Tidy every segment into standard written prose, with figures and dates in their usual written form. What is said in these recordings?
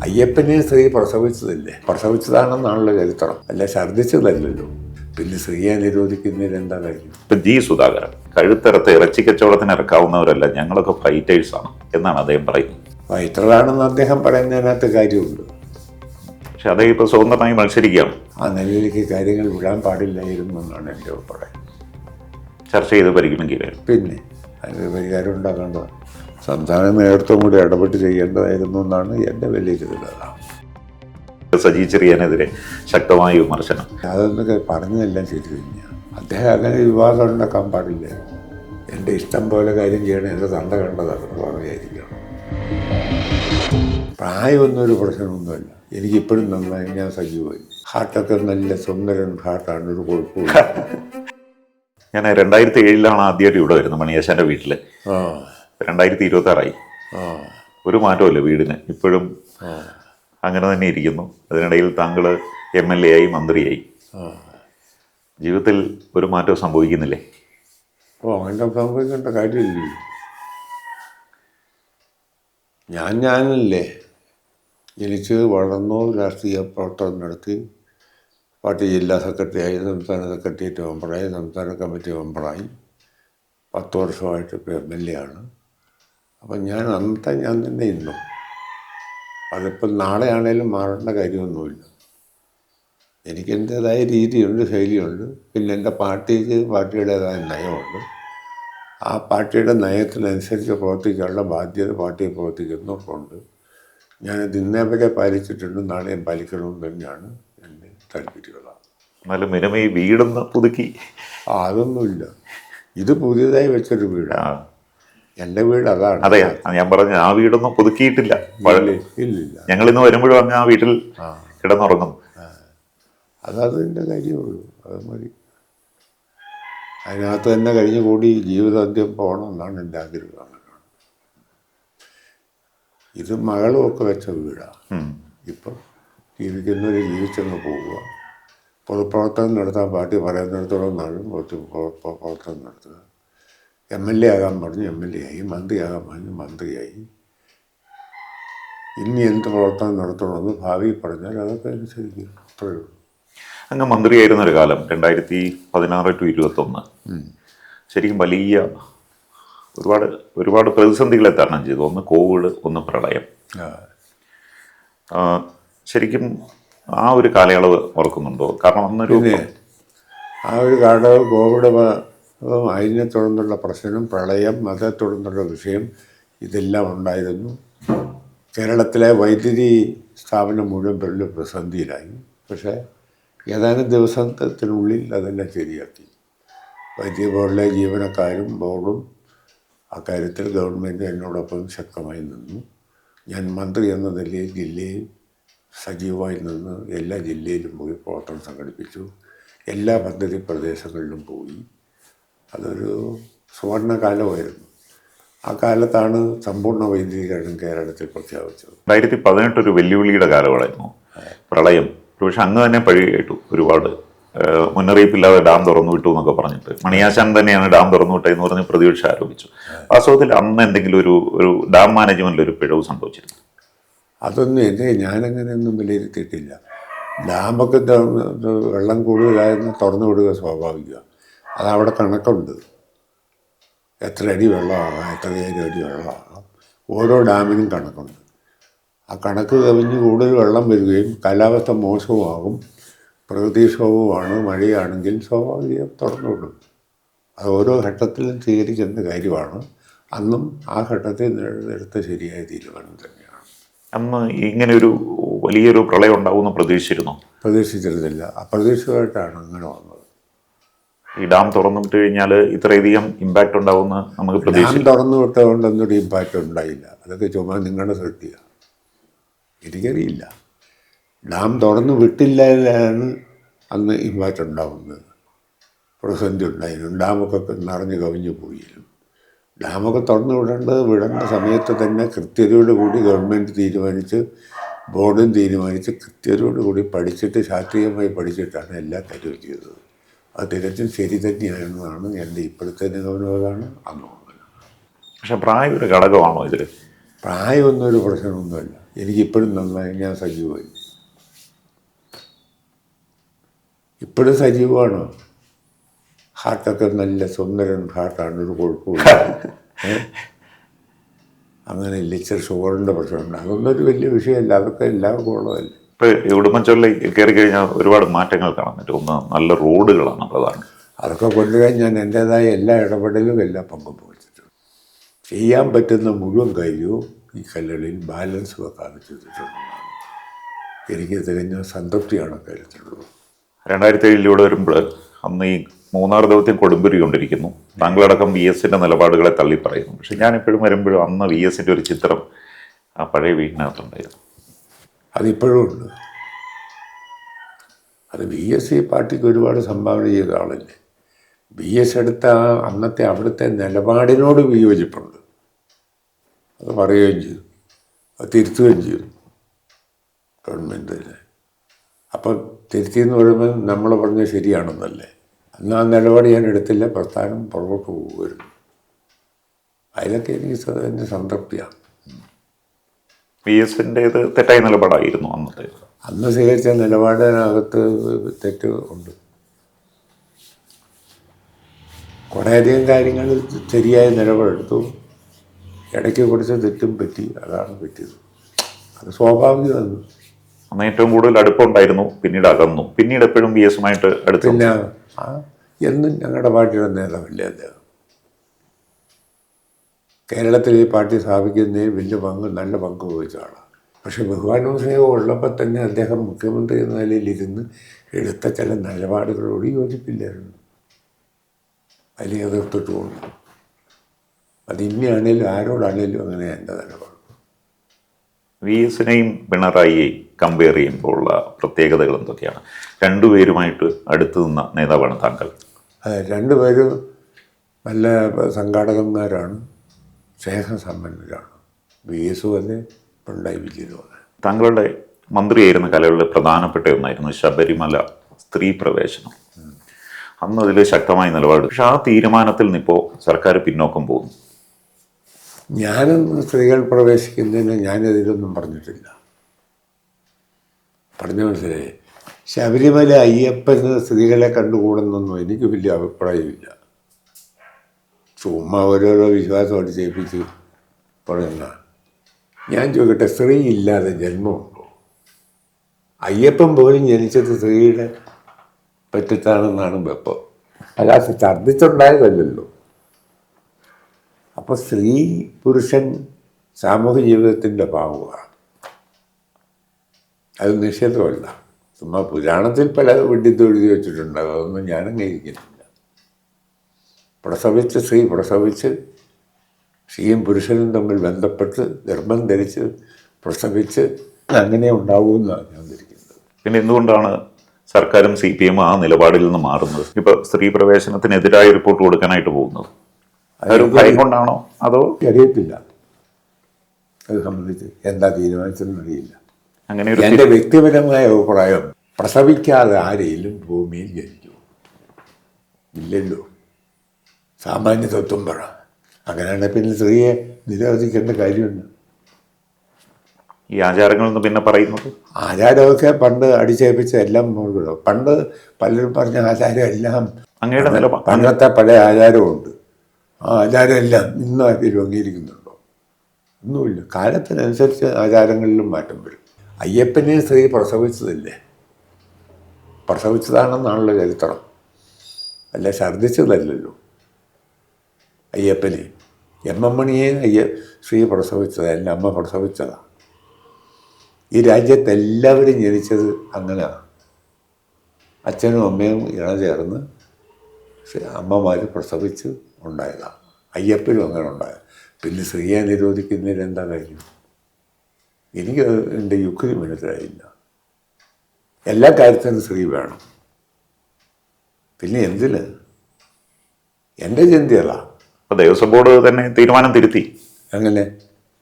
അയ്യപ്പനെ സ്ത്രീ പ്രസവിച്ചതല്ലേ, പ്രസവിച്ചതാണെന്നാണല്ലോ ചരിത്രം, അല്ല ഛർദ്ദിച്ചതല്ലല്ലോ. പിന്നെ സ്ത്രീയെ നിരോധിക്കുന്നതിൽ എന്താ കാര്യം? ഇപ്പം ജി സുധാകരൻ കഴുത്തറത്ത് ഇറച്ചി കച്ചവടത്തിന് ഇറക്കാവുന്നവരല്ല, ഞങ്ങളൊക്കെ ഫൈറ്റേഴ്സാണ് എന്നാണ് അദ്ദേഹം പറയുന്നത്. ഫൈറ്ററാണെന്ന് അദ്ദേഹം പറയുന്നതിനകത്ത് കാര്യമുണ്ട്. പക്ഷെ അദ്ദേഹം ഇപ്പോൾ സ്വതന്ത്രമായി മത്സരിക്കുകയാണ്. ആ നിലയിലേക്ക് കാര്യങ്ങൾ വിടാൻ പാടില്ലായിരുന്നു എന്നാണ് എൻ്റെ അഭിപ്രായം. ചർച്ച ചെയ്ത് പരിഗണിക്കുക. പിന്നെ അതിന് പരിഹാരം ഉണ്ടാക്കേണ്ടത് സംസ്ഥാന നേതൃത്വം കൂടി ഇടപെട്ട് ചെയ്യേണ്ടതായിരുന്നു എന്നാണ് എൻ്റെ വിലയിരുത്തലാണ്. സജി ചെറിയാനെതിരെ ശക്തമായ വിമർശനം. അതൊന്നൊക്കെ പറഞ്ഞതെല്ലാം ശരി തന്നെയാണ്. അദ്ദേഹം അങ്ങനെ വിവാദം ഉണ്ടാക്കാൻ പാടില്ല. എൻ്റെ ഇഷ്ടം പോലെ കാര്യം ചെയ്യണം, എൻ്റെ തണ്ട കണ്ടതാണ് പറയാതിരിക്കണം. പ്രായമൊന്നും ഒരു പ്രശ്നമൊന്നുമല്ല. എനിക്കിപ്പോഴും നന്നായി, ഞാൻ സജീവമായി. ഹാർട്ടൊക്കെ നല്ല സുന്ദരൻ ഹാർട്ടാണ്, ഒരു കുഴപ്പമില്ല. ഞാൻ 2007 ആദ്യമായിട്ട് ഇവിടെ വരുന്നത് മണിയാശാൻ്റെ വീട്ടിൽ. 2026 ഒരു മാറ്റമല്ല വീടിന്, ഇപ്പോഴും അങ്ങനെ തന്നെ ഇരിക്കുന്നു. അതിനിടയിൽ താങ്കൾ MLA ആയി, മന്ത്രിയായി. ജീവിതത്തിൽ ഒരു മാറ്റവും സംഭവിക്കുന്നില്ലേ? അങ്ങനെ സംഭവിക്കേണ്ട കാര്യമില്ല. ഞാനല്ലേ ജനിച്ച് വളർന്നു, രാഷ്ട്രീയ പ്രവർത്തനം നടത്തി, പാർട്ടി ജില്ലാ സെക്രട്ടറിയായി, സംസ്ഥാന സെക്രട്ടേറിയറ്റ് മെമ്പറായി, സംസ്ഥാന കമ്മിറ്റി മെമ്പറായി, 10 വർഷമായിട്ട് ഇപ്പോൾ MLA ആണ്. അപ്പം ഞാൻ അന്നത്തെ ഞാൻ തന്നെ ഇന്നും. അതിപ്പം നാളെ ആണേലും മാറേണ്ട കാര്യമൊന്നുമില്ല. എനിക്ക് എൻ്റേതായ രീതിയുണ്ട്, ശൈലിയുണ്ട്. പിന്നെ എൻ്റെ പാർട്ടിയുടേതായ നയമുണ്ട്. ആ പാർട്ടിയുടെ നയത്തിനനുസരിച്ച് പ്രവർത്തിക്കാനുള്ള ബാധ്യത പാർട്ടിയെ പ്രവർത്തിക്കുന്നവർക്കുണ്ട്. ഞാനത് ഇന്നേ വരെ പാലിച്ചിട്ടുണ്ട്, നാളെയും പാലിക്കണമെന്ന് തന്നെയാണ് എൻ്റെ താല്പര്യമുള്ളത്. എന്നാലും മിനിമം ഈ വീടൊന്ന് പുതുക്കി. അതൊന്നുമില്ല. ഇത് പുതിയതായി വെച്ചൊരു വീടാണ്. എൻ്റെ വീട് അതാണ്. അതെ, ഞാൻ പറഞ്ഞ ആ വീടൊന്നും പുതുക്കിയിട്ടില്ല. ഇല്ലില്ല. ഞങ്ങളിന്ന് വരുമ്പോഴും അങ്ങ് ആ വീട്ടിൽ കിടന്നുറങ്ങുന്നു. അതതിൻ്റെ കാര്യമുള്ളൂ, അത് മതി. അതിനകത്ത് തന്നെ കഴിഞ്ഞു കൂടി ജീവിതാന്ത്യം പോകണം എന്നാണ് എൻ്റെ ആഗ്രഹം. ഇത് മകളും ഒക്കെ വെച്ച വീടാണ്. ഇപ്പം ജീവിക്കുന്നവർ ജീവിച്ചങ്ങ് പോവുക. പൊതുപ്രവർത്തനം നടത്താൻ പാർട്ടി പറയുന്നിടത്തോളം നാളും പ്രവർത്തനം നടത്തുക. MLA ആകാൻ പറഞ്ഞു, MLA ആയി. മന്ത്രിയാകാൻ പറഞ്ഞു, മന്ത്രിയായി. ഇനി എന്ത് പ്രവർത്തനം നടത്തണമെന്ന് ഭാവി പറഞ്ഞാൽ അതൊക്കെ അനുസരിക്കും. അത്രയേ ഉള്ളൂ. അങ്ങ് മന്ത്രിയായിരുന്നൊരു കാലം 2016 to 2021 ശരിക്കും വലിയ ഒരുപാട് പ്രതിസന്ധികളെ തരണം ചെയ്തു. ഒന്ന് കോവിഡ്, ഒന്ന് പ്രളയം. ശരിക്കും ആ ഒരു കാലയളവ് ഓർക്കുന്നുണ്ടോ? കാരണം അന്നൊരു ആ ഒരു കാലയളവ് കോവിഡ്, അതിനെ തുടർന്നുള്ള പ്രശ്നം, പ്രളയം, അതേ തുടർന്നുള്ള വിഷയം, ഇതെല്ലാം ഉണ്ടായിരുന്നു. കേരളത്തിലെ വൈദ്യുതി സ്ഥാപനം മുഴുവൻ വലിയ പ്രതിസന്ധിയിലായി. പക്ഷേ ഏതാനും ദിവസത്തിനുള്ളിൽ അതെല്ലാം ശരിയാക്കി. വൈദ്യുതി ബോർഡിലെ ജീവനക്കാരും ബോർഡും അക്കാര്യത്തിൽ ഗവൺമെൻറ് എന്നോടൊപ്പം ശക്തമായി നിന്നു. ഞാൻ മന്ത്രി എന്ന നിലയിൽ ജില്ലയിൽ സജീവമായി നിന്ന് എല്ലാ ജില്ലയിലും പോയി പ്രവർത്തനം സംഘടിപ്പിച്ചു. എല്ലാ പദ്ധതി പ്രദേശങ്ങളിലും പോയി. അതൊരു സുവർണകാലമായിരുന്നു. ആ കാലത്താണ് സമ്പൂർണ്ണ വൈദ്യുതീകരണം കേരളത്തിൽ പ്രഖ്യാപിച്ചത്. 2018 ഒരു വെല്ലുവിളിയുടെ കാലമായിരുന്നു പ്രളയം. പക്ഷെ അങ്ങ് തന്നെ പഴി കേട്ടു, ഒരുപാട് മുന്നറിയിപ്പില്ലാതെ ഡാം തുറന്നു വിട്ടു എന്നൊക്കെ പറഞ്ഞിട്ട്. മണിയാശാൻ തന്നെയാണ് ഡാം തുറന്നു വിട്ടതെന്ന് പറഞ്ഞ് പ്രതിപക്ഷം ആരോപിച്ചു. വാസ്തവത്തിൽ അന്ന് എന്തെങ്കിലും ഒരു ഡാം മാനേജ്മെന്റിൽ ഒരു പിഴവ് സംഭവിച്ചിരുന്നു? അതൊന്നും ഞാനങ്ങനെയൊന്നും വിലയിരുത്തിയിട്ടില്ല. ഡാമൊക്കെ വെള്ളം കൂടുതലായെന്ന് തുറന്നു വിടുക സ്വാഭാവികമാണ്. അതവിടെ കണക്കുണ്ട്. എത്ര അടി വെള്ളമാകാം, എത്രയായിരം അടി വെള്ളമാകാം, ഓരോ ഡാമിനും കണക്കുണ്ട്. ആ കണക്ക് കവിഞ്ഞ് കൂടുതൽ വെള്ളം വരികയും കാലാവസ്ഥ മോശവുമാകും, പ്രകൃതിക്ഷോഭവുമാണ്, മഴയാണെങ്കിൽ സ്വാഭാവികം തുറന്നു വിടും. അത് ഓരോ ഘട്ടത്തിലും സ്വീകരിക്കുന്ന കാര്യമാണ്. അന്നും ആ ഘട്ടത്തിൽ എടുത്ത ശരിയായ തീരുമാനം തന്നെയാണ്. അന്ന് ഇങ്ങനെ ഒരു വലിയൊരു പ്രളയം ഉണ്ടാവുമെന്ന് പ്രതീക്ഷിച്ചിരുന്നോ? പ്രതീക്ഷിച്ചിരുന്നില്ല. അപ്രതീക്ഷിതമായിട്ടാണ് അങ്ങനെ വന്നത്. ഈ ഡാം തുറന്നു വിട്ട് കഴിഞ്ഞാൽ ഇത്രയധികം ഇമ്പാക്റ്റ് ഉണ്ടാവുമെന്ന് നമുക്ക് പ്രതീക്ഷിച്ചു. ഡാം തുറന്നു വിട്ടതുകൊണ്ടൊന്നും ഇമ്പാക്റ്റ് ഉണ്ടായില്ല. അതൊക്കെ ചുമ്മാ നിങ്ങളുടെ സൃഷ്ടിയ. എനിക്കറിയില്ല. ഡാം തുറന്നു വിട്ടില്ലാതാണ് അന്ന് ഇമ്പാക്റ്റ് ഉണ്ടാവുന്നത്. പ്രതിസന്ധി ഉണ്ടായിരുന്നു. ഡാമൊക്കെ നിറഞ്ഞ് കവിഞ്ഞു പോയിരുന്നു. ഡാമൊക്കെ തുറന്നു വിടേണ്ട സമയത്ത് തന്നെ കൃത്യതയോടുകൂടി ഗവൺമെൻറ് തീരുമാനിച്ച്, ബോർഡും തീരുമാനിച്ച്, കൃത്യതയോടുകൂടി പഠിച്ചിട്ട്, ശാസ്ത്രീയമായി പഠിച്ചിട്ടാണ് എല്ലാ കാര്യവും ചെയ്തത്. അത് തികച്ചും ശരി തന്നെയാണെന്നാണ് എൻ്റെ ഇപ്പോഴത്തെ നിഗമനമാണ്. അന്ന് പക്ഷെ പ്രായം ഒരു ഘടകമാണോ ഇതിൽ? പ്രായമൊന്നും ഒരു പ്രശ്നമൊന്നുമല്ല. എനിക്കിപ്പോഴും നന്നായി, ഞാൻ സജീവമായി. ഇപ്പോഴും സജീവമാണോ? ഹാർട്ടൊക്കെ നല്ല സുന്ദരൻ ഹാർട്ടാണ്, ഒരു കുഴപ്പമില്ല. അങ്ങനെ ലിച്ചർ ഷുഗറിൻ്റെ പ്രശ്നമുണ്ട്, അതൊന്നും ഒരു വലിയ വിഷയമല്ല, അതൊക്കെ എല്ലാവർക്കും ഉള്ളതല്ലേ. ഇപ്പോൾ ഈ ഉടുമ്പൻചോല കയറി കഴിഞ്ഞാൽ ഒരുപാട് മാറ്റങ്ങൾ കാണാൻ പറ്റും. ഒന്ന് നല്ല റോഡുകളാണ് പ്രധാനം. അതൊക്കെ കൊണ്ടുവരാൻ ഞാൻ എൻ്റേതായ എല്ലാ ഇടപെടലും എല്ലാ പങ്കും വഹിച്ചിട്ടുണ്ട്. ചെയ്യാൻ പറ്റുന്ന മുഴുവൻ കാര്യവും ഈ കല്ലുകളിൽ ബാലൻസ് വെക്കാതെ ചെയ്തിട്ടുണ്ടെന്നാണ് എനിക്ക് തികഞ്ഞ സംതൃപ്തിയാണ് കാര്യത്തിലുള്ളത്. 2007 വരുമ്പോൾ അന്ന് ഈ മൂന്നാർ ദൗത്യം കൊടുമ്പിരി കൊണ്ടിരിക്കുന്നു. താങ്കളടക്കം VSന്റെ നിലപാടുകളെ തള്ളി പറയുന്നു. പക്ഷെ ഞാനിപ്പോഴും വരുമ്പോഴും അന്ന് VSന്റെ ഒരു ചിത്രം ആ പഴയ വീടിനകത്തുണ്ടായിരുന്നു. അതിപ്പോഴും ഉണ്ട്. അത് VS ഈ പാർട്ടിക്ക് ഒരുപാട് സംഭാവന ചെയ്ത ആളല്ലേ. VS എടുത്ത അന്നത്തെ അവിടുത്തെ നിലപാടിനോട് വിയോജിപ്പുണ്ട്, അത് പറയുകയും ചെയ്തു, അത് തിരുത്തുകയും ചെയ്തു ഗവൺമെൻറ്. അപ്പം തിരുത്തിയെന്ന് പറയുമ്പോൾ നമ്മൾ പറഞ്ഞത് ശരിയാണെന്നല്ലേ. അന്ന് ആ നിലപാട് ഞാൻ എടുത്തില്ല, പ്രസ്ഥാനം പുറകോട്ട് പോകുമായിരുന്നു. അതിലൊക്കെ എനിക്ക് എൻ്റെ സംതൃപ്തിയാണ്. VSന്റേത് തെറ്റായ നിലപാടായിരുന്നു അന്നത്തെ. അന്ന് സ്വീകരിച്ച നിലപാടിനകത്ത് തെറ്റ് ഉണ്ട്. കുറേയധികം കാര്യങ്ങൾ ശരിയായ നിലപാടെടുത്തു, ഇടയ്ക്ക് കുറച്ച് തെറ്റും പറ്റി, അതാണ് പറ്റിയത്. അത് സ്വാഭാവികമാണ്. അന്ന് ഏറ്റവും കൂടുതൽ അടുപ്പമുണ്ടായിരുന്നു, പിന്നീട് അകന്നു. പിന്നീട് എപ്പോഴും VSമായിട്ട് അടുത്തു. പിന്നെ എന്നും ഞങ്ങളുടെ പാർട്ടിയുടെ നേതാവല്ലേ അദ്ദേഹം. കേരളത്തിൽ ഈ പാർട്ടി സ്ഥാപിക്കുന്നതിൽ വലിയ നല്ല പങ്ക് വഹിച്ച ആളാണ്. പക്ഷെ ബഹുമാനവും സ്നേഹവും ഉള്ളപ്പോൾ തന്നെ അദ്ദേഹം മുഖ്യമന്ത്രി എന്ന നിലയിലിരുന്ന് എടുത്ത ചില നിലപാടുകളോട് യോജിപ്പില്ലായിരുന്നു, അതിൽ എതിർത്തിട്ടുമുണ്ട്. അത് ഇനിയാണേലും ആരോടാണേലും അങ്ങനെ എൻ്റെ നിലപാട്. VSനെയും പിണറായിയെയും കമ്പയർ ചെയ്യുമ്പോഴുള്ള പ്രത്യേകതകൾ എന്തൊക്കെയാണ്? രണ്ടുപേരുമായിട്ട് അടുത്ത് നിന്ന നേതാവാണ് താങ്കൾ. അതെ, രണ്ടുപേരും നല്ല സംഘാടകന്മാരാണ്, സ്നേഹസമ്പന്നരാണ്. VSും അതെ, പിണറായി വിജയനും അതെ. താങ്കളുടെ മന്ത്രിയായിരുന്ന കാലങ്ങളിൽ പ്രധാനപ്പെട്ട ഒന്നായിരുന്നു ശബരിമല സ്ത്രീ പ്രവേശനം. അന്ന് അതിൽ ശക്തമായ നിലപാട്. പക്ഷെ ആ തീരുമാനത്തിൽ നിന്നിപ്പോൾ സർക്കാർ പിന്നോക്കം പോകുന്നു. ഞാനൊന്നും സ്ത്രീകൾ പ്രവേശിക്കുന്നതിന് ഞാനിതിലൊന്നും പറഞ്ഞിട്ടില്ല. പറഞ്ഞു മനസ്സിലായി. ശബരിമല അയ്യപ്പന് സ്ത്രീകളെ കണ്ടുകൂടുന്നൊന്നും എനിക്ക് വലിയ അഭിപ്രായമില്ല. ചുമ്മാ ഓരോരോ വിശ്വാസം അടിച്ചേൽപ്പിച്ച് പറയുന്ന. ഞാൻ ചോദിക്കട്ടെ, സ്ത്രീ ഇല്ലാതെ ജന്മമുണ്ടോ? അയ്യപ്പൻ പോലും ജനിച്ചത് സ്ത്രീയുടെ പറ്റത്താണെന്നാണ് വെപ്പം, അല്ലാതെ ഛർദ്ദിച്ചുണ്ടായതല്ലല്ലോ. അപ്പോൾ സ്ത്രീ പുരുഷൻ സാമൂഹ്യ ജീവിതത്തിൻ്റെ ഭാഗമാണ്, അത് നിഷേധമല്ല. ചുമ്മാ പുരാണത്തിൽ പല വെട്ടിത്തൊഴുതി വെച്ചിട്ടുണ്ട്, അതൊന്നും ഞാൻ അംഗീകരിക്കുന്നില്ല. സ്ത്രീ പ്രസവിച്ച് സ്ത്രീയും പുരുഷനും തമ്മിൽ ബന്ധപ്പെട്ട് ഗർഭം ധരിച്ച് പ്രസവിച്ച് അങ്ങനെ ഉണ്ടാവുമെന്നാണ് ഞാൻ ധരിക്കുന്നത്. പിന്നെ എന്തുകൊണ്ടാണ് സർക്കാരും CPM ആ നിലപാടിൽ നിന്ന് മാറുന്നത്? ഇപ്പൊ സ്ത്രീ പ്രവേശനത്തിനെതിരായ റിപ്പോർട്ട് കൊടുക്കാനായിട്ട് പോകുന്നത് ഒരു ഭയം കൊണ്ടാണോ അതോ? അറിയത്തില്ല, അത് സംബന്ധിച്ച് എന്താ തീരുമാനിച്ചതെന്ന് അറിയില്ല. അങ്ങനെ ഒരു എൻ്റെ വ്യക്തിപരമായ അഭിപ്രായം, പ്രസവിക്കാതെ ആരെയും ഭൂമിയിൽ ജനിക്കും ഇല്ലല്ലോ. സാമാന്യ തത്വം പറ. അങ്ങനെയാണെങ്കിൽ പിന്നെ സ്ത്രീയെ നിരോധിക്കേണ്ട കാര്യമുണ്ട്. ഈ ആചാരങ്ങളെന്ന് പിന്നെ പറയുന്നത് ആചാരമൊക്കെ പണ്ട് അടിച്ചേൽപ്പിച്ച എല്ലാം പണ്ട് പലരും പറഞ്ഞ ആചാരം എല്ലാം അങ്ങയുടെ നിലപാട്. പണ്ടത്തെ പഴയ ആചാരമുണ്ട്. ആ ആചാരം എല്ലാം ഇന്നും ആരെങ്കിലും അംഗീകരിക്കുന്നുണ്ടോ? ഒന്നുമില്ല. കാലത്തിനനുസരിച്ച് ആചാരങ്ങളിലും മാറ്റം വരും. അയ്യപ്പനെ സ്ത്രീ പ്രസവിച്ചതല്ലേ, പ്രസവിച്ചതാണെന്നാണല്ലോ ചരിത്രം, അല്ല ഛർദ്ദിച്ചതല്ലല്ലോ. അയ്യപ്പനെ MM മണിയെ സ്ത്രീ പ്രസവിച്ചതാണ്, എൻ്റെ അമ്മ പ്രസവിച്ചതാണ്. ഈ രാജ്യത്ത് എല്ലാവരും ജനിച്ചത് അങ്ങനെയാണ്. അച്ഛനും അമ്മയും ഇണചേർന്ന് അമ്മമാർ പ്രസവിച്ച് ഉണ്ടായതാണ്. അയ്യപ്പനും അങ്ങനെ ഉണ്ടായത്. പിന്നെ സ്ത്രീയെ നിരോധിക്കുന്നതിൽ എന്താ കാര്യം? എനിക്ക് എൻ്റെ യുക്തി മനസ്സിലായില്ല. എല്ലാ കാര്യത്തിനും സ്ത്രീ വേണം, പിന്നെ എന്തിന്? എൻ്റെ ചിന്തയതാ. ദേവസ്വം ബോർഡ് തന്നെ തീരുമാനം തിരുത്തി. അങ്ങനെ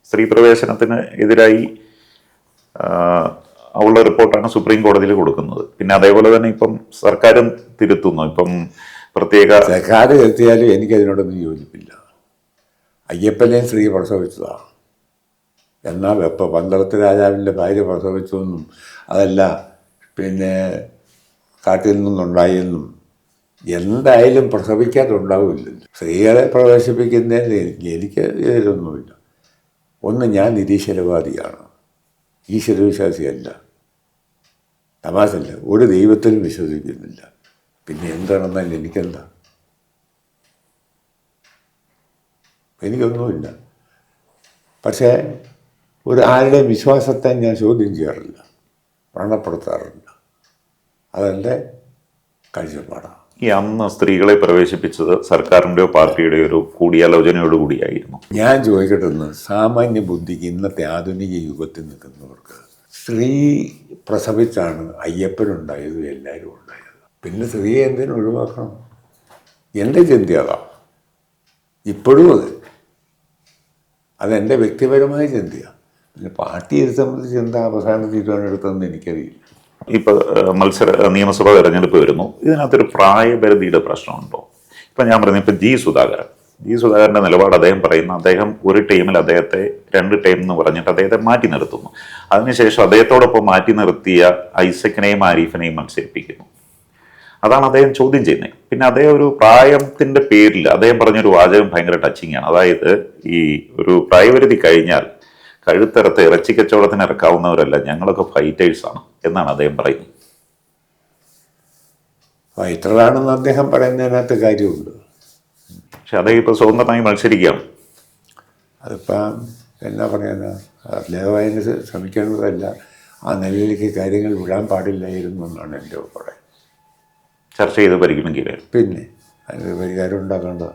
സ്ത്രീ പ്രവേശനത്തിന് എതിരായി ഉള്ള റിപ്പോർട്ടാണ് സുപ്രീം കോടതിയിൽ കൊടുക്കുന്നത്. പിന്നെ അതേപോലെ തന്നെ ഇപ്പം സർക്കാരും തിരുത്തുന്നു. ഇപ്പം പ്രത്യേക സർക്കാർ തിരുത്തിയാലും എനിക്കതിനോടൊന്നും യോജിപ്പില്ല. അയ്യപ്പനെയും സ്ത്രീ പ്രസവിച്ചതാണ്, എന്നാൽ ഇപ്പോൾ പന്തളത്ത് രാജാവിൻ്റെ ഭാര്യ പ്രസവിച്ചെന്നും അതല്ല പിന്നെ കാട്ടിൽ നിന്നുണ്ടായെന്നും എന്തായാലും പ്രസവിക്കാതുണ്ടാവില്ലല്ലോ. സ്ത്രീകളെ പ്രവേശിപ്പിക്കുന്നതിൽ എനിക്ക് എതിരൊന്നുമില്ല. ഒന്ന്, ഞാൻ നിരീശ്വരവാദിയാണ്, ഈശ്വരവിശ്വാസിയല്ല, തമാശല്ല, ഒരു ദൈവത്തിലും വിശ്വസിക്കുന്നില്ല. പിന്നെ എന്താണെന്നാൽ എനിക്കെന്താ? എനിക്കൊന്നുമില്ല. പക്ഷേ ആരുടെയും വിശ്വാസത്തെ ഞാൻ ചോദ്യം ചെയ്യാറില്ല, വ്രണപ്പെടുത്താറില്ല. അതെൻ്റെ കാഴ്ചപ്പാടാണ്. ഈ അന്ന് സ്ത്രീകളെ പ്രവേശിപ്പിച്ചത് സർക്കാരിൻ്റെയോ പാർട്ടിയുടെയോ ഒരു കൂടിയാലോചനയോടുകൂടിയായിരുന്നു. ഞാൻ ചോദിക്കട്ടെന്ന്, സാമാന്യ ബുദ്ധിക്ക് ഇന്നത്തെ ആധുനിക യുഗത്തിൽ നിൽക്കുന്നവർക്ക് സ്ത്രീ പ്രസവിച്ചാണ് അയ്യപ്പനുണ്ടായത്, എല്ലാവരും ഉണ്ടായത്. പിന്നെ സ്ത്രീയെ എന്തിനും ഒഴിവാക്കണം? എൻ്റെ ചിന്ത അതാ ഇപ്പോഴും. അതെൻ്റെ വ്യക്തിപരമായ ചിന്തയാണ്. പിന്നെ പാർട്ടി ഇത് സംബന്ധിച്ച് എന്താ അവസാന തീരുമാനം എടുത്തതെന്ന് എനിക്കറിയില്ല. ഇപ്പോൾ നിയമസഭാ തെരഞ്ഞെടുപ്പ് വരുന്നു, ഇതിനകത്തൊരു പ്രായപരിധിയുടെ പ്രശ്നമുണ്ടോ? ഇപ്പം ഞാൻ പറയുന്നത്, ഇപ്പം ജി സുധാകരൻ്റെ നിലപാട് അദ്ദേഹം പറയുന്ന, അദ്ദേഹം ഒരു ടീമിൽ അദ്ദേഹത്തെ 2 ടീം എന്ന് പറഞ്ഞിട്ട് അദ്ദേഹത്തെ മാറ്റി നിർത്തുന്നു. അതിനുശേഷം അദ്ദേഹത്തോടൊപ്പം മാറ്റി നിർത്തിയ ഐസക്കിനെയും ആരിഫിനെയും മത്സരിപ്പിക്കുന്നു. അതാണ് അദ്ദേഹം ചോദ്യം ചെയ്യുന്നത്. പിന്നെ അദ്ദേഹം ഒരു പ്രായത്തിൻ്റെ പേരിൽ അദ്ദേഹം പറഞ്ഞൊരു വാചകം ഭയങ്കര ടച്ചിങ് ആണ്. അതായത് ഈ ഒരു പ്രായപരിധി കഴിഞ്ഞാൽ കഴുത്തറത്ത് ഇറച്ചി കച്ചവടത്തിന് ഇറക്കാവുന്നവരല്ല, ഞങ്ങളൊക്കെ ഫൈറ്റേഴ്സാണ് എന്നാണ് അദ്ദേഹം പറയുന്നത്. ഫൈറ്ററാണെന്ന് അദ്ദേഹം പറയുന്നതിനകത്ത് കാര്യമുണ്ട്. പക്ഷെ അദ്ദേഹം ഇപ്പോൾ സ്വതന്ത്രമായി മത്സരിക്കുകയാണ്. അതിപ്പം എന്നാ പറയാനാ, ലഘുവായതിന് ശ്രമിക്കേണ്ടതല്ല, ആ നിലയിലേക്ക് കാര്യങ്ങൾ വിടാൻ പാടില്ലായിരുന്നു എന്നാണ് എൻ്റെ അഭിപ്രായം. ചർച്ച ചെയ്ത് പരിഗണിക്കുകയായിരുന്നു. പിന്നെ അതിനൊരു പരിഹാരം ഉണ്ടാക്കേണ്ടത്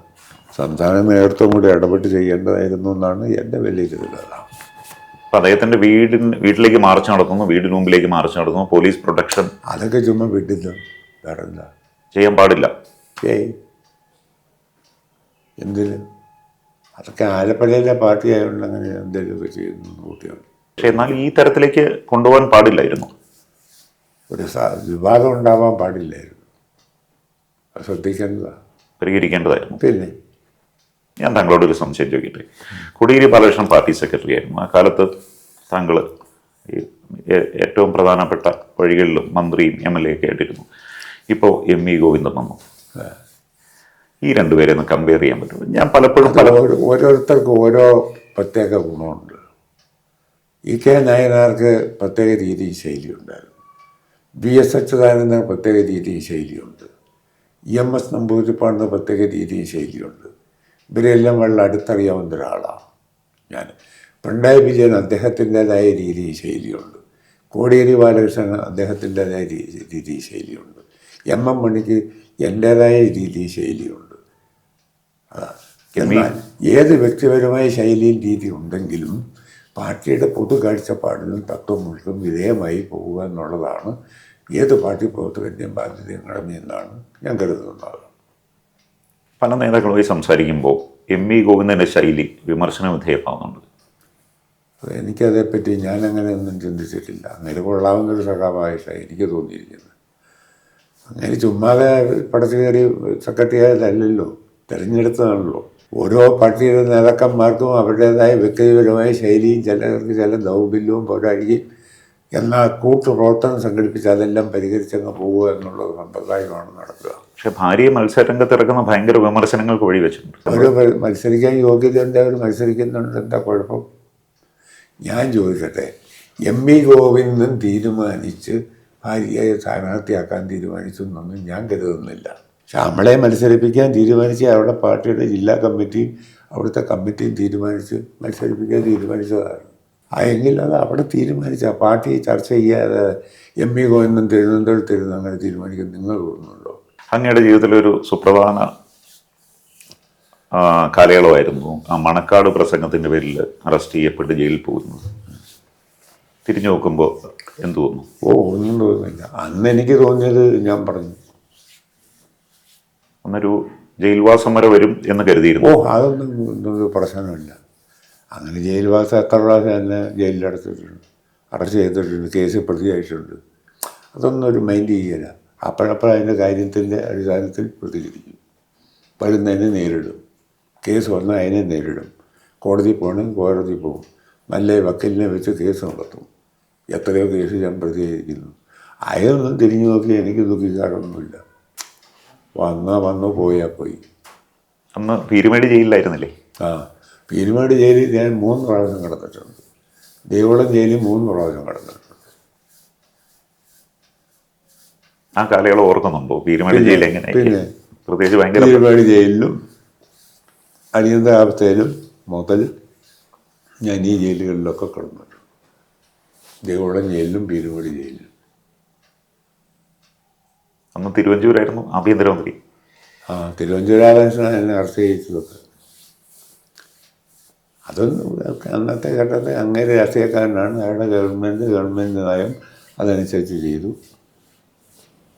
സംസ്ഥാന നേതൃത്വം കൂടി ഇടപെട്ട് ചെയ്യേണ്ടതായിരുന്നു എന്നാണ് എൻ്റെ വിലയിരുത്തൽ. അപ്പം അദ്ദേഹത്തിൻ്റെ വീട്ടിലേക്ക് മാർച്ച് നടത്തുന്നു, വീടിന് മുമ്പിലേക്ക് മാർച്ച് നടത്തുന്നു, പോലീസ് പ്രൊട്ടക്ഷൻ. അതൊക്കെ ചുമ്മാ വിട്ടില്ല, വേറെ എന്താ ചെയ്യാൻ പാടില്ല. എന്തിന്? അതൊക്കെ ആലപ്പുഴയിലെ പാർട്ടി ആയതുകൊണ്ട് അങ്ങനെ എന്തെങ്കിലുമൊക്കെ ചെയ്യുന്നു കൂട്ടിയാണ്. പക്ഷെ എന്നാൽ ഈ തരത്തിലേക്ക് കൊണ്ടുപോകാൻ പാടില്ലായിരുന്നു. ഒരു വിവാദം ഉണ്ടാവാൻ പാടില്ലായിരുന്നു. അത് ശ്രദ്ധിക്കേണ്ടതാണ്, പരിഹരിക്കേണ്ടതായിരുന്നു. പിന്നെ ഞാൻ താങ്കളോട് ഒരു സംശയം ചോദിക്കട്ടെ. കോടിയേരി ബാലകൃഷ്ണൻ പാർട്ടി സെക്രട്ടറി ആയിരുന്നു. ആ കാലത്ത് താങ്കൾ ഏറ്റവും പ്രധാനപ്പെട്ട വഴികളിലും മന്ത്രിയും MLA ഒക്കെ ആയിട്ടിരുന്നു. ഇപ്പോൾ MV ഗോവിന്ദൻ വന്നു. ഈ രണ്ടുപേരെ ഒന്ന് കമ്പയർ ചെയ്യാൻ പറ്റും? ഞാൻ പലപ്പോഴും ഓരോരുത്തർക്കും ഓരോ പ്രത്യേക ഗുണമുണ്ട്. EK നായനാർക്ക് പ്രത്യേക രീതി ശൈലി ഉണ്ടായിരുന്നു. VS അച്യുതാനന്ദന് പ്രത്യേക രീതി ശൈലിയുണ്ട്. EMS നമ്പൂതിരിപ്പാടിന് പ്രത്യേക രീതി ശൈലിയുണ്ട്. ഇവരെല്ലാം വളരെ അടുത്തറിയാവുന്ന ഒരാളാണ് ഞാൻ. പിണറായി വിജയൻ അദ്ദേഹത്തിൻ്റെതായ രീതി ശൈലിയുണ്ട്. കോടിയേരി ബാലകൃഷ്ണൻ അദ്ദേഹത്തിൻ്റെതായ രീതി ശൈലിയുണ്ട്. MM മണിക്ക് എൻ്റേതായ രീതി ശൈലിയുണ്ട്. എന്നാൽ ഏത് വ്യക്തിപരമായ ശൈലിയും രീതി ഉണ്ടെങ്കിലും പാർട്ടിയുടെ പൊതു കാഴ്ചപ്പാടിലും തത്വങ്ങൾക്കും വിധേയമായി പോവുക എന്നുള്ളതാണ് ഏത് പാർട്ടി പ്രവർത്തകൻ്റെയും ബാധ്യതയും കടമയെന്നാണ് ഞാൻ കരുതുന്നത്. പല നേതാക്കളുമായി സംസാരിക്കുമ്പോൾ MV ഗോവിന്ദൻ്റെ ശൈലി വിമർശന വിധേയമാകുന്നുണ്ട്. എനിക്കതേപ്പറ്റി ഞാനങ്ങനെയൊന്നും ചിന്തിച്ചിട്ടില്ല. അങ്ങനെ കൊള്ളാവുന്നൊരു സഖാവായിട്ടാണ് എനിക്ക് തോന്നിയിരിക്കുന്നത്. അങ്ങനെ ചുമ്മാതെ പടച്ചു കയറി സെക്രട്ടറി ആയതല്ലല്ലോ, തിരഞ്ഞെടുത്തതാണല്ലോ. ഓരോ പാർട്ടിയുടെ നേതാക്കന്മാർക്കും അവരുടേതായ വ്യക്തിപരമായ ശൈലിയും ചിലർക്ക് ചില ദൗർബല്യവും പോരാഴിയും എന്നാൽ കൂട്ടുപ്രവർത്തനം സംഘടിപ്പിച്ച് അതെല്ലാം പരിഹരിച്ചങ്ങ് പോവുക എന്നുള്ള സമ്പ്രദായമാണ് നടക്കുക. പക്ഷെ ഭാര്യയെ മത്സരരംഗത്ത് ഇറക്കുന്ന ഭയങ്കര വിമർശനങ്ങൾക്ക് വഴിവെച്ചിട്ടുണ്ട്. അവർ മത്സരിക്കാൻ യോഗ്യതയുണ്ട്, അവർ മത്സരിക്കുന്നുണ്ട്, എന്താ കുഴപ്പം? ഞാൻ ചോദിക്കട്ടെ, MV ഗോവിന്ദൻ തീരുമാനിച്ച് ഭാര്യയെ സ്ഥാനാർത്ഥിയാക്കാൻ തീരുമാനിച്ചു എന്നൊന്നും ഞാൻ കരുതുന്നില്ല. ശ്യാമളയെ മത്സരിപ്പിക്കാൻ തീരുമാനിച്ച് അവിടെ പാർട്ടിയുടെ ജില്ലാ കമ്മിറ്റിയും അവിടുത്തെ കമ്മിറ്റിയും മത്സരിപ്പിക്കാൻ തീരുമാനിച്ചതാണ്. എങ്കിൽ അത് അവിടെ തീരുമാനിച്ച പാർട്ടി ചർച്ച ചെയ്യാതെ MV ഗോവിന്ദൻ തിരുവനന്തപുരത്തിരുന്ന് അങ്ങനെ തീരുമാനിക്കാൻ നിങ്ങൾ തോന്നുന്നുണ്ടോ? അങ്ങയുടെ ജീവിതത്തിലൊരു സുപ്രധാന കാലയളവായിരുന്നു ആ മണക്കാട് പ്രസംഗത്തിൻ്റെ പേരിൽ അറസ്റ്റ് ചെയ്യപ്പെട്ട് ജയിലിൽ പോകുന്നത്. തിരിഞ്ഞു നോക്കുമ്പോൾ എന്ത് തോന്നുന്നു? ഒന്നും തോന്നുന്നില്ല. അന്ന് എനിക്ക് തോന്നിയത് ഞാൻ പറഞ്ഞു. അന്നൊരു ജയിൽവാസം വരെ വരും എന്ന് കരുതിയിരുന്നു. അതൊന്നും പ്രശ്നമില്ല. അങ്ങനെ ജയിൽവാസം എത്ര പ്രാവശ്യം എന്നെ ജയിലിലടച്ചിട്ടുണ്ട്, അറസ്റ്റ് ചെയ്തിട്ടുണ്ട്, കേസ് പ്രതിയായിട്ടുണ്ട്. അതൊന്നും ഒരു മൈൻഡ് ചെയ്യില്ല. അപ്പോഴപ്പോഴും അതിൻ്റെ കാര്യത്തിൻ്റെ അടിസ്ഥാനത്തിൽ പ്രതികരിക്കും. വരുന്നതിനെ നേരിടും, കേസ് വന്നാൽ അതിനെ നേരിടും, കോടതി പോകണമെങ്കിൽ കോടതി പോകും, നല്ല വക്കീലിനെ വെച്ച് കേസ് നടത്തും. എത്രയോ കേസ് ഞാൻ പ്രതികരിക്കുന്നു. അയാളൊന്നും തിരിഞ്ഞു നോക്കി എനിക്ക് ദുഃഖിക്കാറൊന്നുമില്ല. വന്നു പോയാൽ പോയി. അന്ന് പീരുമേട് ജയിലിലായിരുന്നില്ലേ? ആ, പീരുമേട് ജയിലിൽ ഞാൻ 3 പ്രാവശ്യം കിടന്നിട്ടുണ്ട്. ദേവളം ജയിലിൽ 3 പ്രാവശ്യം കിടന്നിട്ടുണ്ട്. ആ കാലയളവ് ഓർക്കുന്നുണ്ടോ? പീരുമേട് ജയിൽ എങ്ങനെ? പിന്നെ പ്രത്യേകിച്ച് ഭയങ്കര പീരുമേട് ജയിലിലും അടിയന്തരാവസ്ഥയിലും മുതൽ ഞാൻ ഈ ജയിലുകളിലൊക്കെ കിടന്നിട്ടുണ്ട്. ദേവളം ജയിലിലും പീരുമേട് ജയിലിലും. അന്ന് തിരുവഞ്ചൂരായിരുന്നു ആഭ്യന്തരമന്ത്രി. ആ, തിരുവഞ്ചൂരാധാകൃഷ്ണനാണ് എന്നെ അറസ്റ്റ് ചെയ്യിച്ചതൊക്കെ. അതൊന്നും അന്നത്തെ ഘട്ടത്തിൽ അങ്ങേരെ രാഷ്ട്രീയക്കാരനാണ്. അയാളുടെ ഗവൺമെൻറ് നയം അതനുസരിച്ച് ചെയ്തു.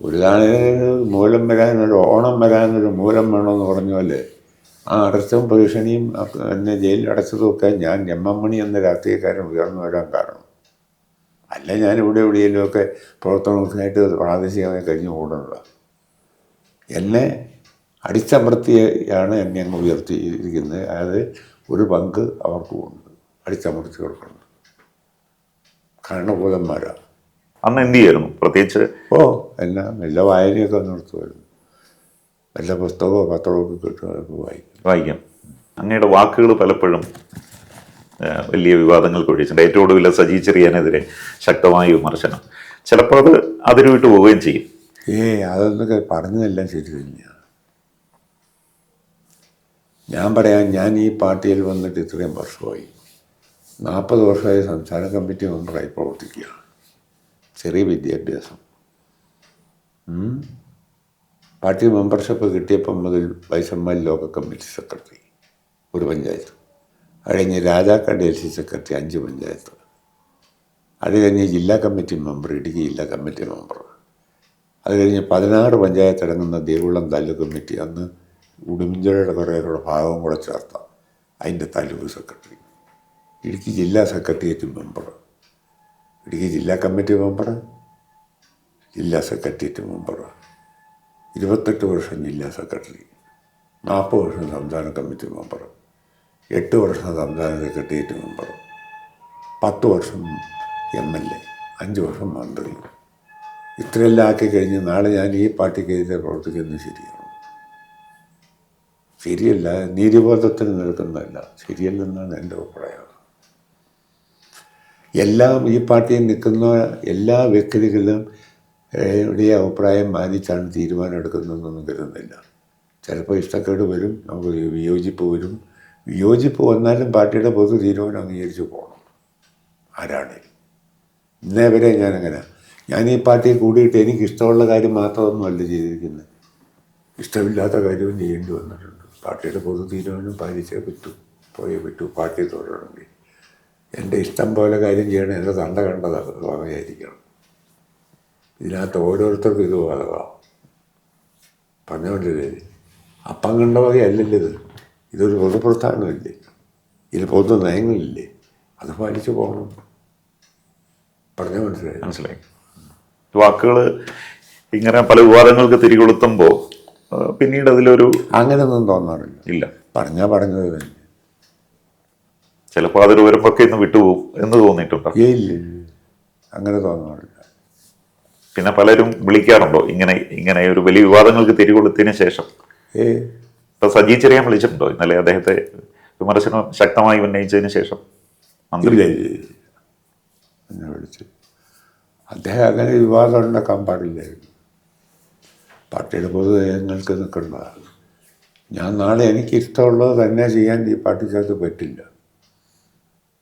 ഒരു നാളിന് മൂലം വരാനൊരു ഓണം വരാനൊരു മൂലം വേണമെന്ന് പറഞ്ഞ പോലെ ആ അറസ്റ്റും ഭീഷണിയും എന്നെ ജയിലിൽ അടച്ചതുമൊക്കെ ഞാൻ എം മണി എന്ന രാഷ്ട്രീയക്കാരൻ ഉയർന്നു വരാൻ കാരണം. അല്ല ഞാൻ എവിടെയെങ്കിലുമൊക്കെ പ്രവർത്തനത്തിനായിട്ട് പ്രാദേശികമായി കഴിഞ്ഞു കൂടുന്നതാണ്. എന്നെ അടിച്ചമർത്തിയാണ് എന്നെ അങ്ങ് ഉയർത്തിയിരിക്കുന്നത്. അത് ഒരു പങ്ക് അവർക്കുമുണ്ട്, അടിച്ചമർത്തി കൊടുക്കണം. കാരണഭൂതന്മാരാണ്. അന്ന് എന്ത് ചെയ്യായിരുന്നു പ്രത്യേകിച്ച്? എല്ലാ വായനയൊക്കെ നിർത്തുമായിരുന്നു. വല്ല പുസ്തകമോ പത്രമോ ഒക്കെ കിട്ടും, വായിക്കാം. അങ്ങയുടെ വാക്കുകൾ പലപ്പോഴും വലിയ വിവാദങ്ങൾക്ക് ഒഴിച്ചിട്ടുണ്ട്. ഏറ്റവും ഒടുവിൽ സജി ചെറിയാനെതിരെ ശക്തമായ വിമർശനം. ചിലപ്പോൾ അത് അതിരുവിട്ട് പോവുകയും ചെയ്യും. അതൊന്നൊക്കെ പറഞ്ഞതെല്ലാം ശരി തന്നെയാണ്. ഞാൻ പറയാം, ഞാൻ ഈ പാർട്ടിയിൽ വന്നിട്ട് ഇത്രയും വർഷമായി. 40 വർഷമായി സംസ്ഥാന കമ്മിറ്റി മെമ്പറായി പ്രവർത്തിക്കുകയാണ്. ചെറിയ വിദ്യാഭ്യാസം. പാർട്ടി മെമ്പർഷിപ്പ് കിട്ടിയപ്പം മുതൽ വൈസമ്മാൽ ലോക കമ്മിറ്റി സെക്രട്ടറി ഒരു പഞ്ചായത്ത്, അത് കഴിഞ്ഞ് രാജാക്കാട് LC സെക്രട്ടറി 5 പഞ്ചായത്ത്, അത് കഴിഞ്ഞ് ജില്ലാ കമ്മിറ്റി മെമ്പർ, ഇടുക്കി ജില്ലാ കമ്മിറ്റി മെമ്പർ, അത് കഴിഞ്ഞ് 16 പഞ്ചായത്ത് അടങ്ങുന്ന ദേവികുളം താലൂക്ക് കമ്മിറ്റി, അന്ന് ഉടുമ്പൻചോലയുടെ കുറേയുടെ ഭാഗം കൂടെ ചേർത്ത അതിൻ്റെ താലൂക്ക് സെക്രട്ടറി, ഇടുക്കി ജില്ലാ സെക്രട്ടേറിയറ്റ് മെമ്പർ, ഇടുക്കി ജില്ലാ കമ്മിറ്റി മെമ്പർ, ജില്ലാ സെക്രട്ടേറിയറ്റ് മെമ്പർ, 28 വർഷം ജില്ലാ സെക്രട്ടറി, 40 വർഷം സംസ്ഥാന കമ്മിറ്റി മെമ്പർ, 8 വർഷം സംസ്ഥാന സെക്രട്ടേറിയറ്റ് മെമ്പർ, 10 വർഷം MLA, 5 വർഷം മന്ത്രി. ഇത്രയെല്ലാം ആക്കി കഴിഞ്ഞ് നാളെ ഞാൻ ഈ പാർട്ടിക്കെതിരെ പ്രവർത്തിക്കുന്നത് ശരിയല്ല, നീതിബോധത്തിന് നിൽക്കുന്നതല്ല, ശരിയല്ലെന്നാണ് എൻ്റെ അഭിപ്രായം. എല്ലാം ഈ പാർട്ടിയിൽ നിൽക്കുന്ന എല്ലാ വ്യക്തികളും അഭിപ്രായം മാനിച്ചാണ് തീരുമാനം എടുക്കുന്നതെന്നൊന്നും കരുതുന്നില്ല. ചിലപ്പോൾ ഇഷ്ടക്കേട് വരും, നമുക്ക് വിയോജിപ്പ് വരും. വിയോജിപ്പ് വന്നാലും പാർട്ടിയുടെ പൊതു തീരുമാനം അംഗീകരിച്ച് പോകണം. ആരാണേലും ഇന്നേ വരെ ഞാൻ ഈ പാർട്ടിയെ കൂടിയിട്ട് എനിക്ക് ഇഷ്ടമുള്ള കാര്യം മാത്രമൊന്നുമല്ല ചെയ്തിരിക്കുന്നത്, ഇഷ്ടമില്ലാത്ത കാര്യവും ചെയ്യേണ്ടി വന്നിട്ടുണ്ട്. പാർട്ടിയുടെ പൊതു തീരുമാനം പാലിച്ചേ പോയേ പറ്റൂ. പാർട്ടി തുടരണമെങ്കിൽ എൻ്റെ ഇഷ്ടം പോലെ കാര്യം ചെയ്യണം, എൻ്റെ തണ്ട കണ്ടത് വകയായിരിക്കണം. ഇതിനകത്ത് ഓരോരുത്തർക്കും ഇത് ബാധകമാണ്. പറഞ്ഞുകൊണ്ടില്ലേ, അപ്പം കണ്ട വകയല്ലല്ലോ ഇതൊരു പൊതുപ്രസ്ഥാനമില്ലേ, ഇതിൽ പൊതു നയങ്ങളില്ലേ, അത് പാലിച്ച് പോകണം. പറഞ്ഞാൽ മനസ്സിലായി. വാക്കുകൾ ഇങ്ങനെ പല വിവാദങ്ങൾക്ക് തിരികൊളുത്തുമ്പോൾ പിന്നീട് അതിലൊരു അങ്ങനെയൊന്നും തോന്നാറില്ല. ഇല്ല, പറഞ്ഞത് തന്നെ. ചിലപ്പോൾ അതൊരു വരുമ്പൊക്കെ ഇന്ന് വിട്ടുപോകും എന്ന് തോന്നിയിട്ടുണ്ടോ? ഇല്ല, അങ്ങനെ തോന്നാറില്ല. പിന്നെ പലരും വിളിക്കാറുണ്ടോ ഇങ്ങനെ ഒരു വലിയ വിവാദങ്ങൾക്ക് തിരികൊളുത്തതിന് ശേഷം? ഇപ്പൊ സജി ചെറിയാൻ വിളിച്ചിട്ടുണ്ടോ ഇന്നലെ അദ്ദേഹത്തെ വിമർശനം ശക്തമായി ഉന്നയിച്ചതിന് ശേഷം? എന്നെ വിളിച്ചു. അദ്ദേഹം അങ്ങനെ വിവാദം ഉണ്ടാക്കാൻ പാടില്ലായിരുന്നു. പാർട്ടിയുടെ പൊതുനയങ്ങൾക്ക് നിൽക്കേണ്ടതാണ്. ഞാൻ നാളെ എനിക്കിഷ്ടമുള്ളത് തന്നെ ചെയ്യാൻ ഈ പാർട്ടിക്കകത്ത് പറ്റില്ല.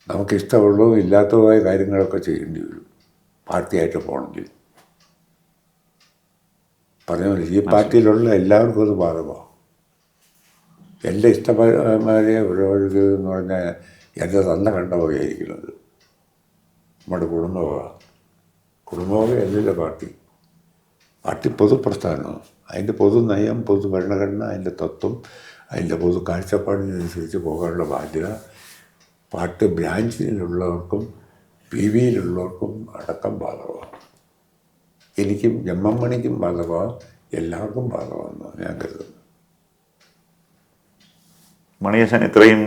നമുക്കിഷ്ടമുള്ളതും ഇല്ലാത്തതുമായ കാര്യങ്ങളൊക്കെ ചെയ്യേണ്ടി വരും പാർട്ടിയായിട്ട് പോകണമെങ്കിൽ. പറഞ്ഞ ഈ പാർട്ടിയിലുള്ള എല്ലാവർക്കും അത് ബാധകമാണ്. എൻ്റെ ഇഷ്ടമാരെ എന്ന് പറഞ്ഞാൽ എൻ്റെ തന്ന കണ്ട വകയായിരിക്കുന്നത്. നമ്മുടെ കുടുംബവക അല്ലല്ലോ പാർട്ടി. പാർട്ടി പൊതുപ്രസ്ഥാനമാണ്. അതിൻ്റെ പൊതു നയം, പൊതു ഭരണഘടന, അതിൻ്റെ തത്വം, അതിൻ്റെ പൊതു കാഴ്ചപ്പാടിനനുസരിച്ച് പോകാനുള്ള ബാധ്യത പാർട്ടി ബ്രാഞ്ചിലുള്ളവർക്കും PVയിലുള്ളവർക്കും അടക്കം ബാധകമാണ്. എനിക്കും മണിക്കും ബാധകമാണ്, എല്ലാവർക്കും ബാധകമാണെന്നാണ് ഞാൻ കരുതുന്നത്. മണിയാശാൻ ഇത്രയും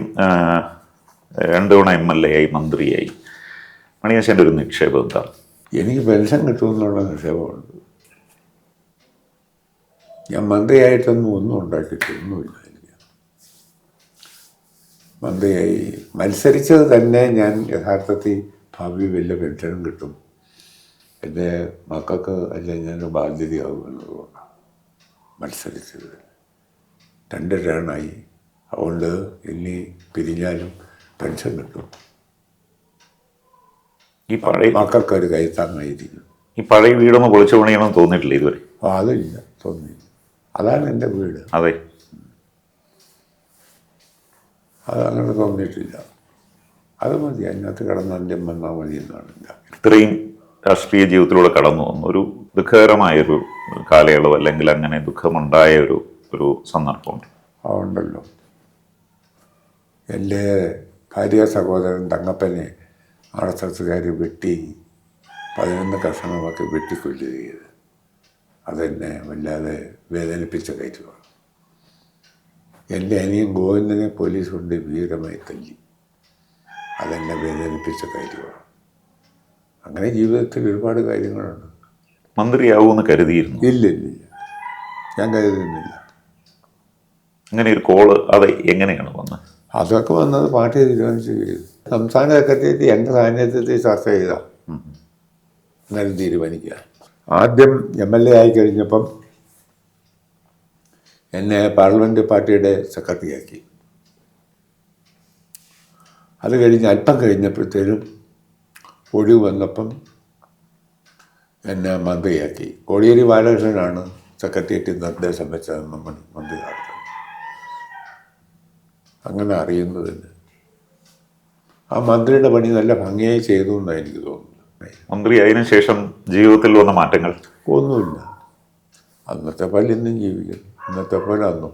2 തവണ MLA ആയി, മന്ത്രിയായി. മണിയാശാൻ്റെ ഒരു നിക്ഷേപം എന്താണ്? എനിക്ക് പെൻഷൻ കിട്ടുമെന്നുള്ള നിക്ഷേപമുണ്ട്. ഞാൻ മന്ത്രിയായിട്ടൊന്നും ഒന്നും ഉണ്ടാക്കിയിട്ടൊന്നുമില്ല. എനിക്ക് മന്ത്രിയായി മത്സരിച്ചത് തന്നെ ഞാൻ യഥാർത്ഥത്തിൽ ഭാവി വലിയ പെൻഷനും കിട്ടും, എൻ്റെ മക്കൾക്ക് അല്ലെങ്കിൽ ഞാനൊരു ബാധ്യതയാകുമെന്നതുകൊണ്ടാണ് മത്സരിച്ചത്. 2 ടേണായി. അതുകൊണ്ട് ഇനി പിരിഞ്ഞാലും പെൻഷൻ കിട്ടും. ഈ പഴയ മക്കൾക്കൊരു കൈത്താങ്ങായിരിക്കും. ഈ പഴയ വീടൊന്ന് പൊളിച്ചു പണിയണമെന്ന് തോന്നിയിട്ടില്ല ഇതുവരെ? അതില്ല, തോന്നിയില്ല. അതാണ് എൻ്റെ വീട്. അതെ, അത് അങ്ങനെ തോന്നിയിട്ടില്ല. അത് മതി, അതിനകത്ത് കിടന്ന് അന്ത്യം വന്നാൽ മതി എന്നാണ് എൻ്റെ. ഇത്രയും രാഷ്ട്രീയ ജീവിതത്തിലൂടെ കടന്നു വന്നു ഒരു ദുഃഖകരമായൊരു കാലയളവ്, അല്ലെങ്കിൽ അങ്ങനെ ദുഃഖമുണ്ടായ ഒരു സന്ദർഭമുണ്ട്. അതുണ്ടല്ലോ. എൻ്റെ ഭാര്യ സഹോദരൻ തങ്ങപ്പനെ ആർഎസ്എസ്സുകാർ വെട്ടി 11 കഷണമൊക്കെ വെട്ടിക്കൊല്ലുകയത് അതെന്നെ വല്ലാതെ വേദനിപ്പിച്ച കാര്യമാണ്. എൻ്റെ അനിയൻ ഗോവിന്ദനെ പോലീസ് കൊണ്ട് വീരമായി തല്ലി, അതെന്നെ വേദനിപ്പിച്ച കാര്യമാണ്. അങ്ങനെ ജീവിതത്തിൽ ഒരുപാട് കാര്യങ്ങളുണ്ട്. മന്ത്രിയാവുമെന്ന് കരുതിയിരുന്നു? ഇല്ല, ഞാൻ കരുതുന്നില്ല. അങ്ങനെ ഒരു കോള് അത് എങ്ങനെയാണ് വന്നത്? അതൊക്കെ വന്നത് പാർട്ടി തീരുമാനിച്ചു. സംസ്ഥാന സെക്രട്ടേറിയറ്റ് എൻ്റെ സാന്നിധ്യത്തിൽ ചർച്ച ചെയ്താൽ അങ്ങനെ തീരുമാനിക്കുക. ആദ്യം MLA ആയി കഴിഞ്ഞപ്പം എന്നെ പാർലമെൻറ്റ് പാർട്ടിയുടെ സെക്രട്ടറിയാക്കി. അത് കഴിഞ്ഞ് അല്പം കഴിഞ്ഞപ്പോഴത്തേനും ഒഴിവ് വന്നപ്പം എന്നെ മന്ത്രിയാക്കി. കോടിയേരി ബാലകൃഷ്ണനാണ് സെക്രട്ടേറിയറ്റ് നിർദ്ദേശം വെച്ചതെന്ന് മന്ത്രി നടത്തുന്നത്. അങ്ങനെ അറിയുന്നതിന് ആ മന്ത്രിയുടെ പണി നല്ല ഭംഗിയായി ചെയ്തു എന്നാണ് എനിക്ക് തോന്നുന്നത്. മന്ത്രി അതിനു ശേഷം ജീവിതത്തിൽ വന്ന മാറ്റങ്ങൾ? ഒന്നുമില്ല. അന്നത്തെ പോലെ ഇന്നും ജീവിക്കുന്നു, ഇന്നത്തെ പോലെ അന്നും.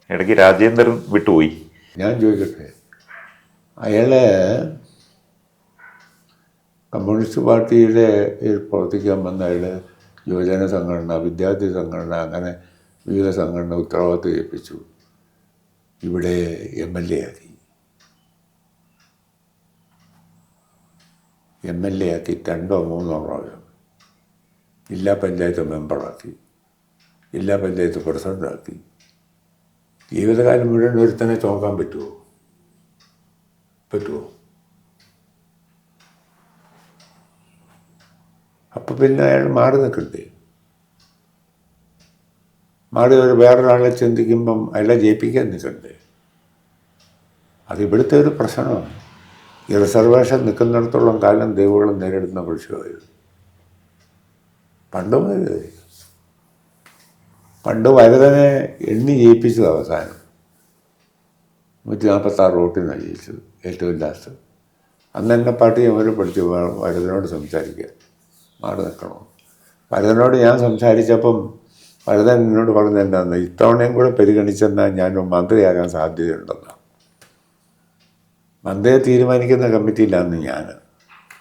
ഇടയ്ക്ക് രാജേന്ദ്രൻ വിട്ടുപോയി. ഞാൻ ചോദിക്കട്ടെ, അയാളെ കമ്മ്യൂണിസ്റ്റ് പാർട്ടിയുടെ പ്രവർത്തിക്കാൻ വന്ന അയാൾ യുവജന സംഘടന, വിദ്യാർത്ഥി സംഘടന, അങ്ങനെ വിവിധ സംഘടന ഉത്തരവാദിത്വം ഏൽപ്പിച്ചു. ഇവിടെ MLA ആക്കി. MLA ആക്കി 2 or 3 പ്രാവശ്യം. ജില്ലാ പഞ്ചായത്ത് മെമ്പറാക്കി, ജില്ലാ പഞ്ചായത്ത് പ്രസിഡൻ്റാക്കി. ജീവിതകാലം മുഴുവൻ ഒരുത്തനെ ചോക്കാൻ പറ്റുമോ? അപ്പം പിന്നെ അയാൾ മാറി നിൽക്കണ്ടേ? മാറി വേറൊരാളെ ചിന്തിക്കുമ്പം അയാളെ ജയിപ്പിക്കാൻ നിൽക്കണ്ടേ? അത് ഇവിടുത്തെ ഒരു പ്രശ്നമാണ്. ഈ റിസർവേഷൻ നിൽക്കുന്നിടത്തോളം കാലം ദൈവങ്ങളും നേരിടുന്ന വിഷയമായിരുന്നു. പണ്ട് വരദനെ എണ്ണി ജയിപ്പിച്ചത് അവസാനം 146 വോട്ടിനാണ് ജയിച്ചത് ഏറ്റവും ലാസ്റ്റ്. അന്ന് എന്നെ പാർട്ടി അവർ പഠിച്ചു വരദനോട് സംസാരിക്കുക, മാറി നിൽക്കണോ. വരദനോട് ഞാൻ സംസാരിച്ചപ്പം വരദൻ എന്നോട് പറഞ്ഞത് എന്താണെന്ന്, ഇത്തവണയും കൂടെ പരിഗണിച്ചെന്നാൽ ഞാൻ മന്ത്രിയാകാൻ സാധ്യതയുണ്ടെന്നാണ്. മന്ത്രിയെ തീരുമാനിക്കുന്ന കമ്മിറ്റിയിലാണ് ഞാൻ.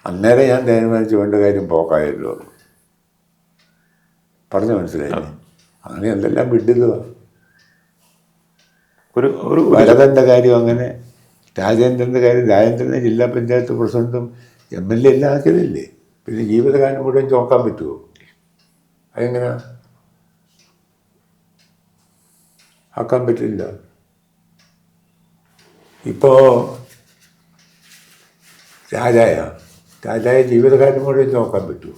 അന്നേരം ഞാൻ തീരുമാനിച്ചു വേണ്ട കാര്യം പോക്കായല്ലോ അത് പറഞ്ഞു, മനസ്സിലായി. അങ്ങനെ എന്തെല്ലാം വിഡിതുക. വരദൻ്റെ കാര്യം അങ്ങനെ, രാജേന്ദ്രൻ്റെ കാര്യം, രാജേന്ദ്രനെ ജില്ലാ പഞ്ചായത്ത് പ്രസിഡന്റും MLA എല്ലാം ആക്കിയതല്ലേ. പിന്നെ ജീവിതകാലം മുഴുവൻ ചോക്കാൻ പറ്റുമോ? അതെങ്ങനെയാ? ആക്കാൻ പറ്റില്ല. ഇപ്പോൾ രാജായ ജീവിതകാലം മുഴുവൻ നോക്കാൻ പറ്റുമോ?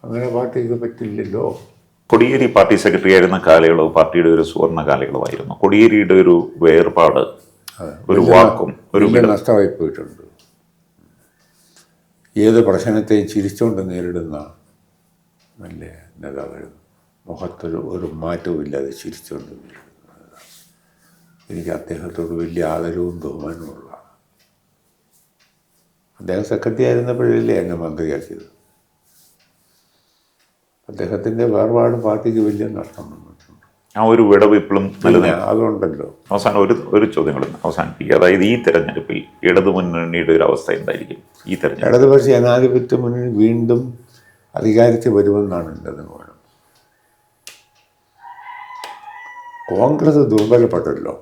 അങ്ങനെ പാർട്ടിക്ക് പറ്റില്ലല്ലോ. കോടിയേരി പാർട്ടി സെക്രട്ടറി ആയിരുന്ന കാലയളവ് പാർട്ടിയുടെ ഒരു സുവർണ്ണ കാലയളവായിരുന്നു. കോടിയേരിയുടെ ഒരു വേർപാട്, ഒരു വാക്കും ഒരു നഷ്ടമായി പോയിട്ടുണ്ട്. ഏത് പ്രശ്നത്തെയും ചിരിച്ചുകൊണ്ട് നേരിടുന്ന നല്ല നേതാവായിരുന്നു. മുഖത്തൊരു മാറ്റവും ഇല്ലാതെ ചിരിച്ചുകൊണ്ട് നേരിടുന്ന നേതാവ്. എനിക്ക് അദ്ദേഹത്തോട് വലിയ ആദരവും ബഹുമാനമുള്ള. അദ്ദേഹം സെക്രട്ടറി ആയിരുന്നപ്പോഴല്ലേ എന്നെ മന്ത്രിയാക്കിയത്. അദ്ദേഹത്തിൻ്റെ വേർപാട് പാർട്ടിക്ക് വലിയ നഷ്ടം വന്നിട്ടുണ്ട്. ആ ഒരു വിടവ് ഇപ്പോഴും അതുകൊണ്ടല്ലോ. അവസാനം ഒരു ചോദ്യം കൂടെ അവസാനിപ്പിക്കുക. അതായത് ഈ തെരഞ്ഞെടുപ്പിൽ ഇടതുമുന്നണിയുടെ ഒരു അവസ്ഥ എന്തായിരിക്കും? ഈ തെരഞ്ഞെടുപ്പ് ഇടതുപക്ഷ ജനാധിപത്യ മുന്നണി വീണ്ടും അധികാരത്തിൽ വരുമെന്നാണ് എൻ്റെ നിഗമനം. കോൺഗ്രസ് ദുർബലപ്പെട്ടല്ലോ.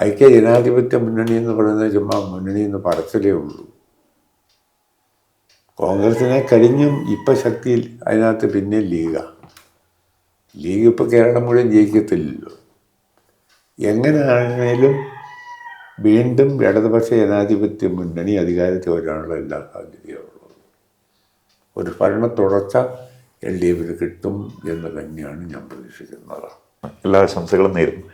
ഐക്യ ജനാധിപത്യ മുന്നണി എന്ന് പറയുന്നത് ചുമ്മാ മുന്നണി എന്ന് പറച്ചിലേ ഉള്ളൂ. കോൺഗ്രസിനെ കഴിഞ്ഞും ഇപ്പം ശക്തിയിൽ അതിനകത്ത് പിന്നെ ലീഗ് ഇപ്പോൾ കേരളം മുഴുവൻ ജയിക്കത്തില്ലല്ലോ. എങ്ങനെയാണേലും വീണ്ടും ഇടതുപക്ഷ ജനാധിപത്യ മുന്നണി അധികാരത്തിൽ വരാനുള്ള എല്ലാ സാധ്യതയുള്ളത്. ഒരു ഭരണ തുടർച്ച LDFന് കിട്ടും എന്ന് തന്നെയാണ് ഞാൻ പ്രതീക്ഷിക്കുന്നത്. എല്ലാ ആശംസകളും നേരുന്നു.